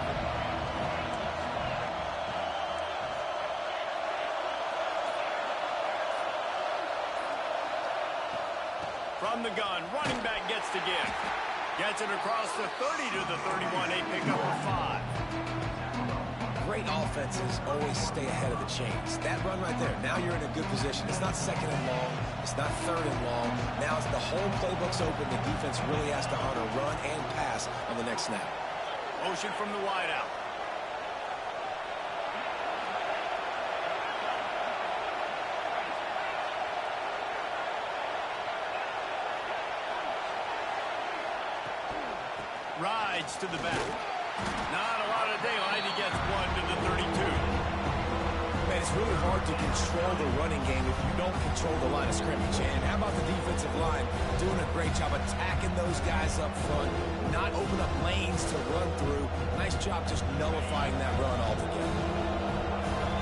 From the gun, running back gets to give. Gets it across the 30 to the 31. They pick up a 5.
Great offenses always stay ahead of the chains. That run right there, now you're in a good position. It's not second and long. It's not third and long. Now as the whole playbook's open, the defense really has to honor run and pass on the next snap.
Motion from the wideout. Rides to the back. Not a lot of daylight. He gets 1 to the 32.
Man, it's really hard to control the running game if you don't control the line of scrimmage. And how about the defensive line doing a great job attacking those guys up front, not open up lanes to run through. Nice job just nullifying that run altogether.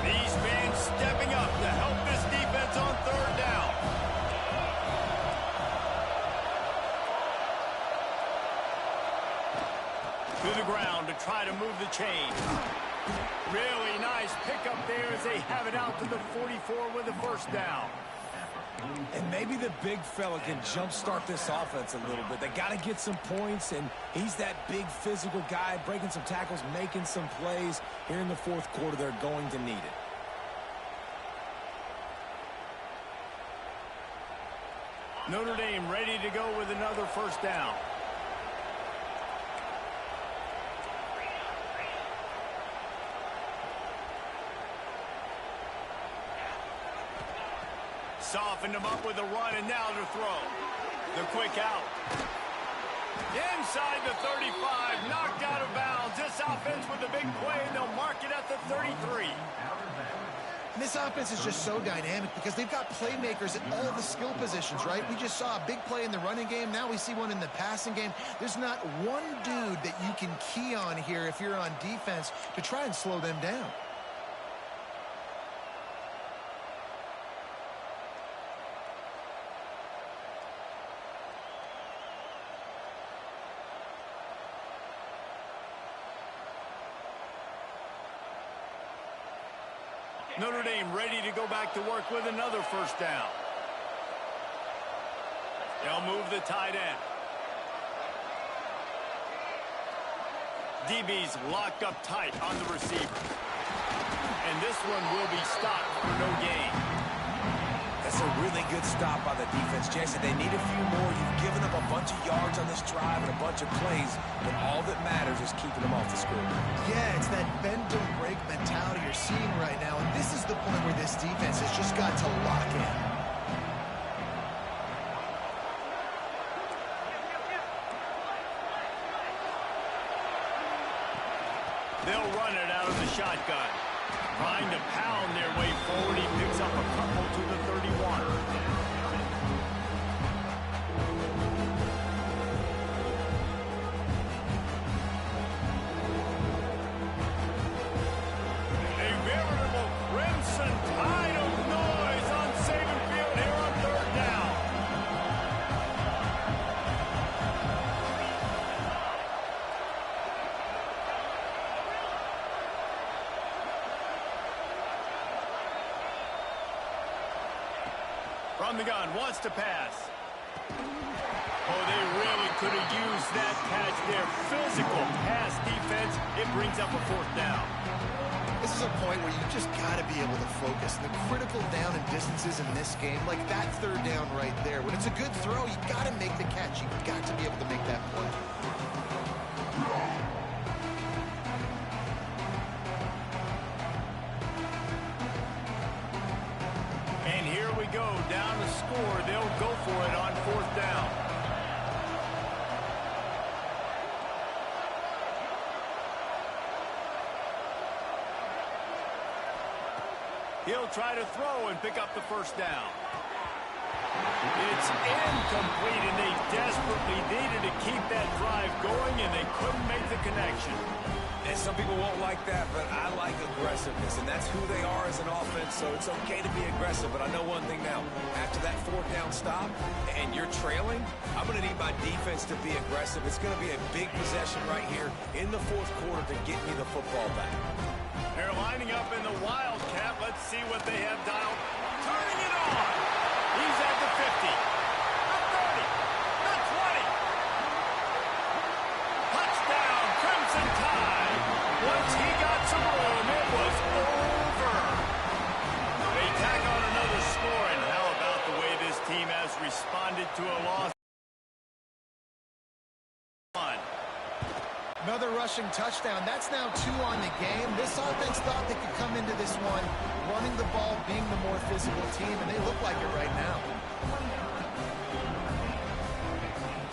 These fans stepping up to help this defense on third down. To the ground to try to move the chain. Really nice pickup there as they have it out to the 44 with a first down.
And maybe the big fella can jumpstart this offense a little bit. They got to get some points, and he's that big physical guy, breaking some tackles, making some plays. Here in the fourth quarter, they're going to need it.
Notre Dame ready to go with another first down. Softened him up with a run, and now to throw. The quick out. Inside the 35, knocked out of bounds. This offense with a big play, and they'll mark it at the 33.
And this offense is just so dynamic because they've got playmakers at all the skill positions, right? We just saw a big play in the running game. Now we see one in the passing game. There's not one dude that you can key on here if you're on defense to try and slow them down.
Notre Dame ready to go back to work with another first down. They'll move the tight end. DB's locked up tight on the receiver. And this one will be stopped for no gain.
That's a really good stop by the defense, Jason. They need a few more. You've given up a bunch of yards on this drive and a bunch of plays, but all that matters is keeping them off the score.
Yeah, it's that bend don't break mentality you're seeing right now, and this is the point where this defense has just got to lock in.
They'll run it out of the shotgun. Trying to pound their way forward. He picks up a couple to the 31. the gun, wants to pass. Oh, they really could have used that catch there. Physical pass defense. It brings up a fourth down.
This is a point where you just got to be able to focus. The critical down and distances in this game, like that third down right there. When it's a good throw, you got to make the catch. You've got to be able to make that play.
And here we go, down to score. They'll go for it on fourth down. He'll try to throw and pick up the first down. It's incomplete, and they desperately needed to keep that drive going, and they couldn't make the connection.
And some people won't like that, but I like aggressiveness, and that's who they are as an offense, so it's okay to be aggressive. But I know one thing now. After that fourth down stop and you're trailing, I'm going to need my defense to be aggressive. It's going to be a big possession right here in the fourth quarter to get me the football back.
They're lining up in the Wildcat. Let's see what they have dialed. Turning it on. He's at the 50. The 30. The 20. Touchdown, Crimson Tide. Once he got some room, it was over. They tack on another score, and how about the way this team has responded to a loss?
Another rushing touchdown. That's now 2 on the game. This offense thought they could come into this one running the ball, being the more physical team, and they look like it right now.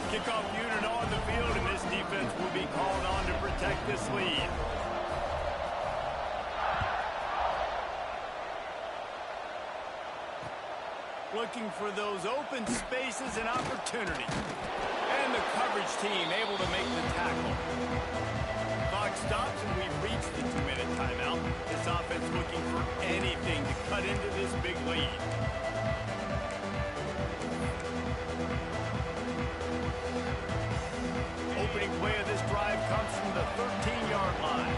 Kickoff unit on the field, and this defense will be called on to protect this lead. Looking for those open spaces and opportunity. And the coverage team able to make the tackle. Clock stops, and we've reached the 2-minute timeout. This offense looking for anything to cut into this big lead. Opening play of this drive comes from the 13-yard line.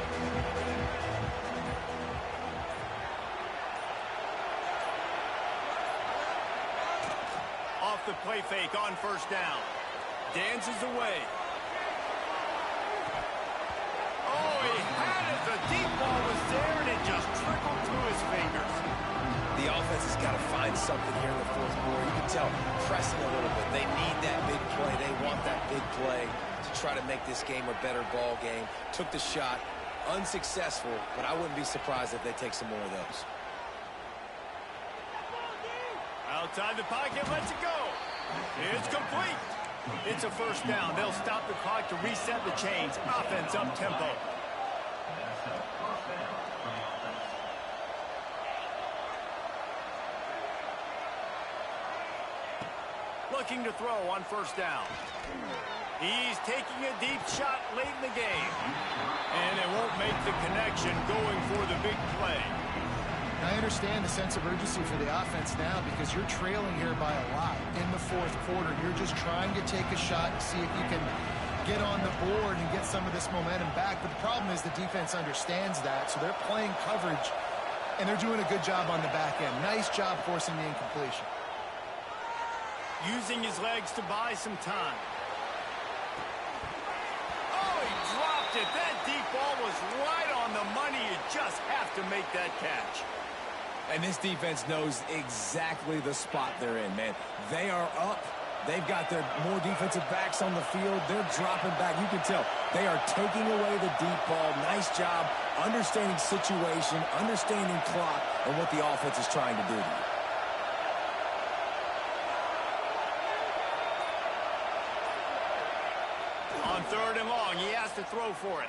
Off the play fake on first down. Dances away. Oh, he had it. The deep ball was there, and it just trickled through his fingers.
The offense has got to find something here in the fourth quarter. You can tell, pressing a little bit. They need that big play. They want that big play to try to make this game a better ball game. Took the shot. Unsuccessful, but I wouldn't be surprised if they take some more of those.
Outside the pocket, lets it go. It's complete. It's a first down. They'll stop the clock to reset the chains. Offense up tempo. Looking to throw on first down. He's taking a deep shot late in the game. And it won't make the connection going for the big play.
I understand the sense of urgency for the offense now because you're trailing here by a lot in the fourth quarter. You're just trying to take a shot and see if you can get on the board and get some of this momentum back. But the problem is the defense understands that, so they're playing coverage, and they're doing a good job on the back end. Nice job forcing the incompletion.
Using his legs to buy some time. Oh, he dropped it. That deep ball was right on the money. You just have to make that catch.
And this defense knows exactly the spot they're in, man. They are up. They've got their more defensive backs on the field. They're dropping back. You can tell they are taking away the deep ball. Nice job understanding situation, understanding clock, and what the offense is trying to do to you.
On third and long, he has to throw for it.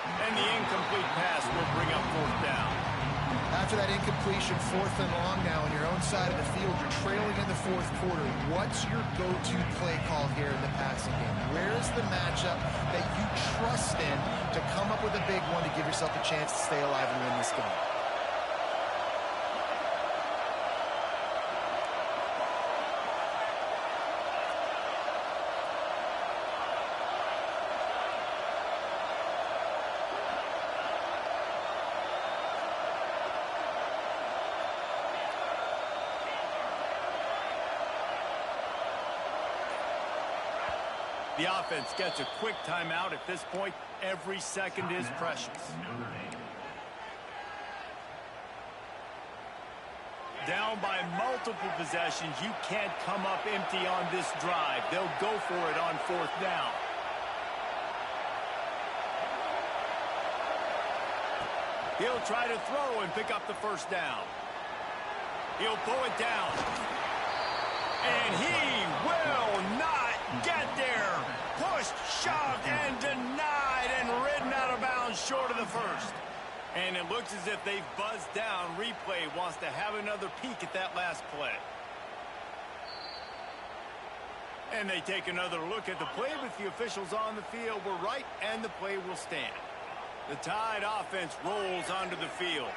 And the incomplete pass will bring up fourth down.
After that incompletion, fourth and long now on your own side of the field, you're trailing in the fourth quarter. What's your go-to play call here in the passing game? Where's the matchup that you trust in to come up with a big one to give yourself a chance to stay alive and win this game?
The offense gets a quick timeout. At this point, every second is precious. Down by multiple possessions, you can't come up empty on this drive. They'll go for it on 4th down. He'll try to throw and pick up the 1st down. He'll pull it down. And he will not get there. Pushed, shoved, and denied, and ridden out of bounds short of the 1st. And it looks as if they've buzzed down. Replay wants to have another peek at that last play. And they take another look at the play, but the officials on the field were right, and the play will stand. The Tide offense rolls onto the field.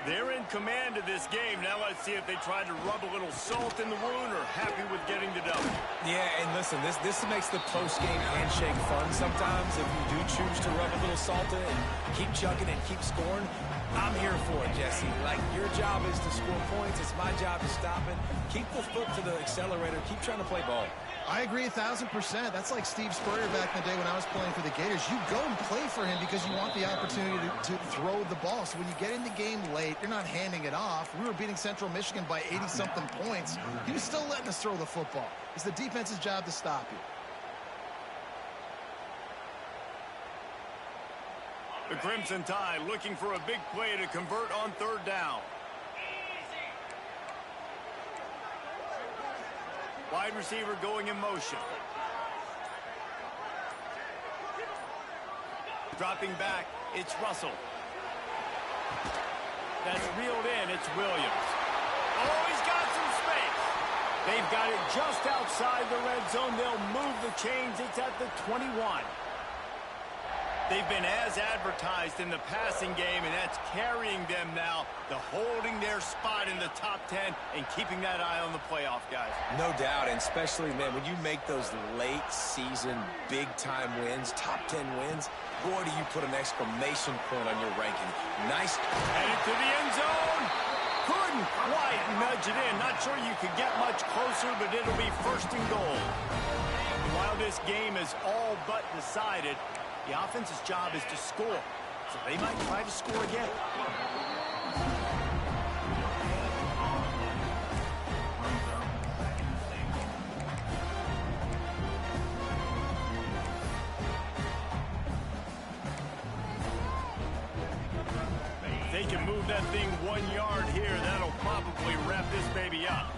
They're in command of this game. Now let's see if they try to rub a little salt in the wound or happy with getting the W.
Yeah, and listen, this makes the post-game handshake fun sometimes. If you do choose to rub a little salt in and keep chugging and keep scoring, I'm here for it, Jesse. Like, your job is to score points. It's my job to stop it. Keep the foot to the accelerator. Keep trying to play ball.
I agree 1,000%. That's like Steve Spurrier back in the day when I was playing for the Gators. You go and play for him because you want the opportunity to throw the ball. So when you get in the game late, you're not handing it off. We were beating Central Michigan by 80-something points. He was still letting us throw the football. It's the defense's job to stop you.
The Crimson Tide looking for a big play to convert on 3rd down. Wide receiver going in motion. Dropping back, it's Russell. That's reeled in, it's Williams. Oh, he's got some space. They've got it just outside the red zone. They'll move the chains. It's at the 21. They've been as advertised in the passing game, and that's carrying them now to holding their spot in the top 10 and keeping that eye on the playoff, guys.
No doubt, and especially, man, when you make those late-season, big-time wins, top 10 wins, boy, do you put an exclamation point on your ranking. Nice.
Headed to the end zone. Couldn't quite nudge it in. Not sure you could get much closer, but it'll be 1st and goal. And while this game is all but decided, the offense's job is to score, so they might try to score again. If they can move that thing 1 yard here, that'll probably wrap this baby up.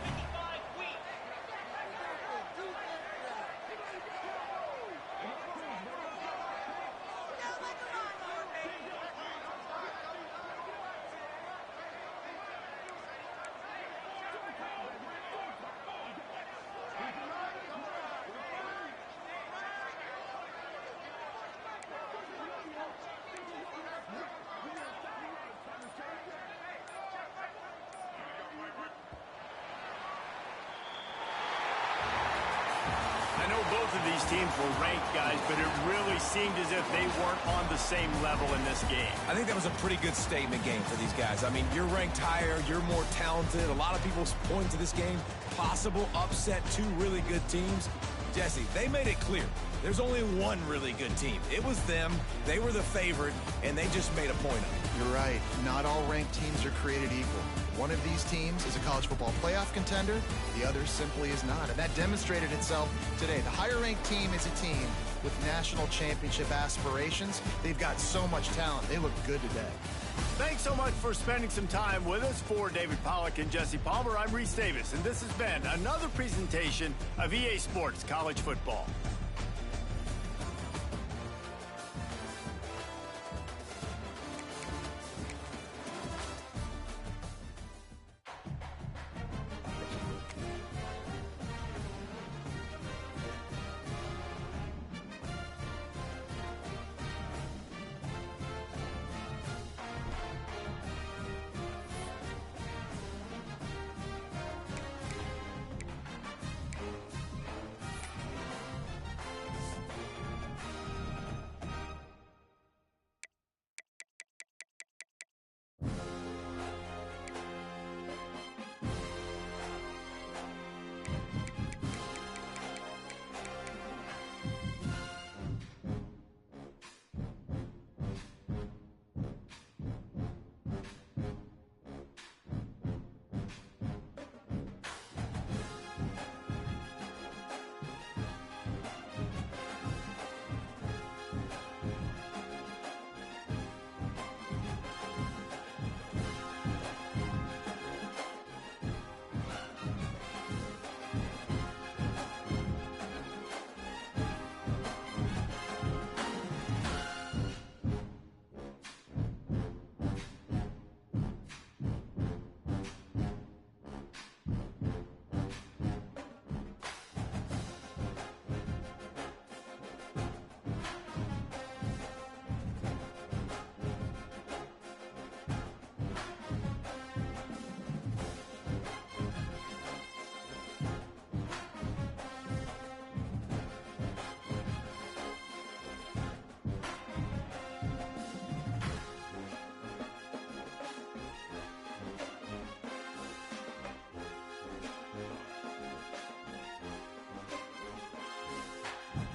Both of these teams were ranked, guys, but it really seemed as if they weren't on the same level in this game.
I think that was a pretty good statement game for these guys. I mean, you're ranked higher, you're more talented. A lot of people point to this game, possible upset, 2 really good teams. Jesse, they made it clear. There's only one really good team. It was them. They were the favorite, and they just made a point of it.
You're right. Not all ranked teams are created equal. One of these teams is a college football playoff contender. The other simply is not. And that demonstrated itself today. The higher-ranked team is a team with national championship aspirations. They've got so much talent. They look good today.
Thanks so much for spending some time with us. For David Pollack and Jesse Palmer, I'm Reese Davis, and this has been another presentation of EA Sports College Football.